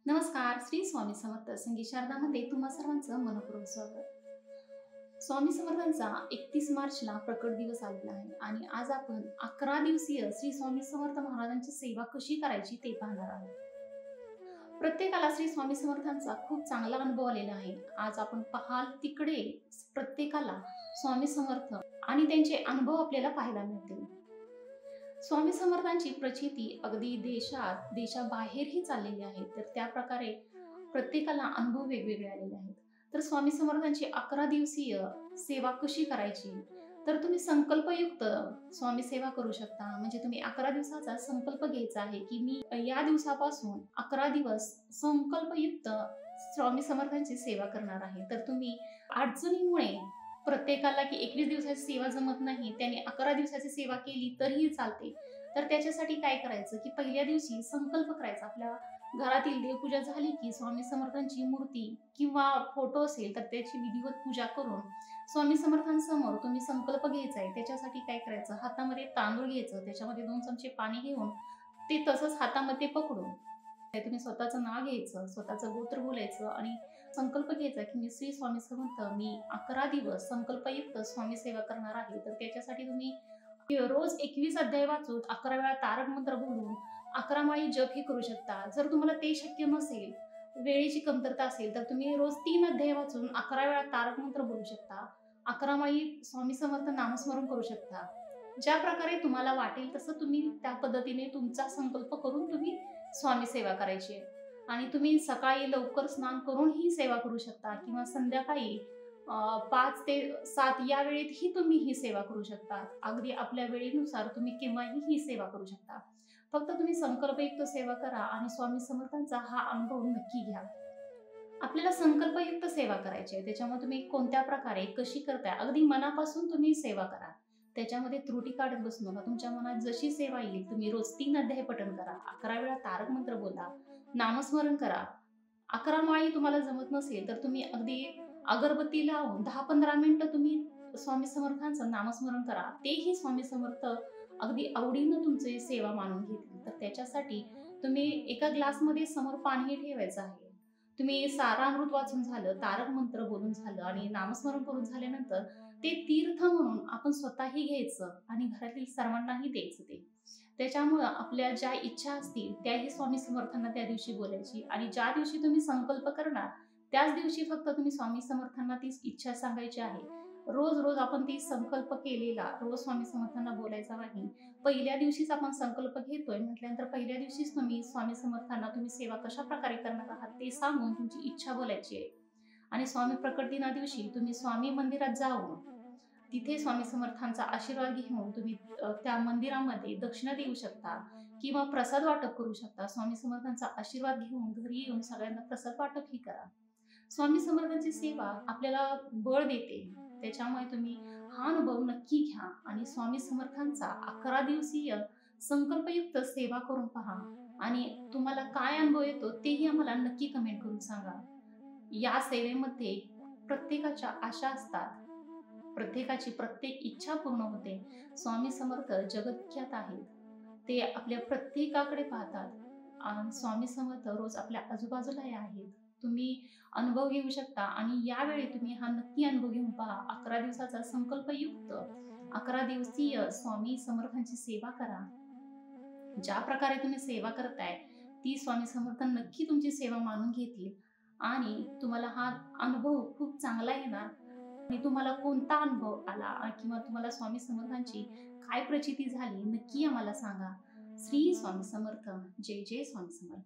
नमस्कार. श्री स्वामी समर्थ संगीत शारदामध्ये तुम्हा सर्वांचं मनपूर्वक स्वागत. स्वामी समर्थांचा 31 मार्चला प्रकट दिवस आलेला आहे आणि आज आपण 11 दिवसीय श्री स्वामी समर्थ महाराजांची सेवा कशी करायची ते पाहणार आहोत. प्रत्येकाला श्री स्वामी समर्थांचा खूप चांगला अनुभव आलेला आहे. आज आपण पाहाल तिकडे प्रत्येकाला स्वामी समर्थ आणि त्यांचे अनुभव आपल्याला पाहायला मिळतील. स्वामी समर्थांची प्रचिती अगदी देशाबाहेरही चाललेली आहे. तर त्या प्रकारे प्रत्येकाला अनुभव वेगवेगळे आलेले आहेत. तर स्वामी समर्थांची 11 दिवसीय सेवा कशी करायची, तर तुम्ही संकल्पयुक्त स्वामी सेवा करू शकता. म्हणजे तुम्ही 11 दिवसाचा संकल्प घ्यायचा आहे की मी या दिवसापासून 11 दिवस संकल्पयुक्त स्वामी समर्थांची सेवा करणार आहे. तर तुम्ही अडचणीमुळे प्रत्येकाला की 21 दिवसाची सेवा जमत नाही, त्याने 11 दिवसाची सेवा केली तरीही चालते. तर त्याच्यासाठी काय करायचं की पहिल्या दिवशी संकल्प करायचा. आपल्या घरातील देवपूजा झाली की स्वामी समर्थांची मूर्ती किंवा फोटो असेल तर त्याची विधिवत पूजा करून स्वामी समर्थांसमोर तुम्ही संकल्प घ्यायचा आहे. त्याच्यासाठी काय करायचं, हातामध्ये तांदूळ घ्यायचं, त्याच्यामध्ये 2 चमचे पाणी घेऊन ते तसंच हातामध्ये पकडून तुम्ही स्वतःचं नाव घ्यायचं, स्वतःचं गोत्र बोलायचं आणि संकल्प घ्यायचा की मी श्री स्वामी समर्थ मी 11 दिवस संकल्पयुक्त स्वामी सेवा करणार आहे. तर त्याच्यासाठी तुम्ही रोज 21 अध्याय वाचून 11 वेळा तारक मंत्र बोलून 11 माळी जप ही करू शकता. जर तुम्हाला ते शक्य नसेल, वेळेची कमतरता असेल, तर तुम्ही रोज 3 अध्याय वाचून 11 वेळा तारक मंत्र बोलू शकता. 11 माळी स्वामी समर्थ नामस्मरण करू शकता. ज्या प्रकारे तुम्हाला वाटेल तसं तुम्ही त्या पद्धतीने तुमचा संकल्प करून तुम्ही स्वामी सेवा करायची आहे. आणि तुम्ही सकाळी लवकर स्नान करून ही सेवा करू शकता किंवा संध्याकाळी 5 ते 7 या वेळेतही तुम्ही ही सेवा करू शकता. अगदी आपल्या वेळेनुसार तुम्ही केव्हाही ही सेवा करू शकता. फक्त तुम्ही संकल्पयुक्त सेवा करा आणि स्वामी समर्थांचा हा अनुभव नक्की घ्या. आपल्याला संकल्पयुक्त सेवा करायची आहे. त्याच्यामुळे तुम्ही कोणत्या प्रकारे कशी करताय, अगदी मनापासून तुम्ही सेवा करा. त्याच्यामध्ये त्रुटी काढत बसू नका. तुमच्या मनात जशी सेवा येईल तुम्ही रोज 3 अध्याय पठण करा, 11 वेळा तारक मंत्र बोला, नामस्मरण करा. 11 माळी तुम्हाला जमत नसेल तर तुम्ही अगदी अगरबत्ती लावून 10-15 मिनिटं तुम्ही स्वामी समर्थांचं नामस्मरण करा. तेही स्वामी समर्थ अगदी आवडीनं तुमची सेवा मानून घेतील. तर त्याच्यासाठी तुम्ही एका ग्लासमध्ये समोर पाणी ठेवायचं आहे. तुम्ही सारामृत वाचून झालं, तारक मंत्र बोलून झालं आणि नामस्मरण करून झाल्यानंतर ते तीर्थ म्हणून आपण स्वतःही घ्यायचं आणि घरातील सर्वांनाही द्यायचं ते. त्याच्यामुळं आपल्या ज्या इच्छा असतील त्याही स्वामी समर्थांना त्या दिवशी बोलायची आणि ज्या दिवशी तुम्ही संकल्प करणार त्याच दिवशी फक्त तुम्ही स्वामी समर्थांना तीच इच्छा सांगायची आहे. रोज आपण ती संकल्प केलेला रोज स्वामी समर्थांना बोलायचा नाही. पहिल्या दिवशीच आपण संकल्प घेतोय म्हटल्यानंतर पहिल्या दिवशीच तुम्ही स्वामी समर्थांना तुम्ही सेवा कशा प्रकारे करणार आहात ते सांगून तुमची इच्छा बोलायची आहे. आणि स्वामी प्रकट दिना दिवशी तुम्ही स्वामी मंदिरात जाऊन तिथे स्वामी समर्थांचा आशीर्वाद घेऊन तुम्ही त्या मंदिरामध्ये दक्षिणा देऊ शकता किंवा प्रसाद वाटप करू शकता. स्वामी समर्थांचा आशीर्वाद घेऊन घरी येऊन सगळ्यांना प्रसाद वाटप ही करा. स्वामी समर्थांची सेवा आपल्याला बळ देते. त्याच्यामुळे तुम्ही हा अनुभव नक्की घ्या आणि स्वामी समर्थांचा 11 दिवसीय संकल्पयुक्त सेवा करून पहा आणि तुम्हाला काय अनुभव येतो तेही आम्हाला नक्की कमेंट करून सांगा. या सेवेमध्ये प्रत्येकाच्या आशा असतात, प्रत्येकाची प्रत्येक इच्छा पूर्ण होते. स्वामी समर्थ जगविख्यात आहेत. ते आपल्या प्रत्येकाकडे पाहतात आणि स्वामी समर्थ रोज आपल्या आजूबाजूला आहेत. तुम्ही अनुभव घेऊ शकता आणि यावेळी तुम्ही हा नक्की अनुभव घेऊन पहा. 11 दिवसाचा संकल्पयुक्त 11 दिवसीय स्वामी समर्थांची सेवा करा. ज्या प्रकारे तुम्ही सेवा करताय ती स्वामी समर्थ नक्की तुमची सेवा मानून घेतील आणि तुम्हाला हा अनुभव खूप चांगला येणार. आणि तुम्हाला कोणता अनुभव आला किंवा तुम्हाला स्वामी समर्थांची काय प्रचिती झाली नक्की आम्हाला सांगा. श्री स्वामी समर्थ. जय जय स्वामी समर्थ.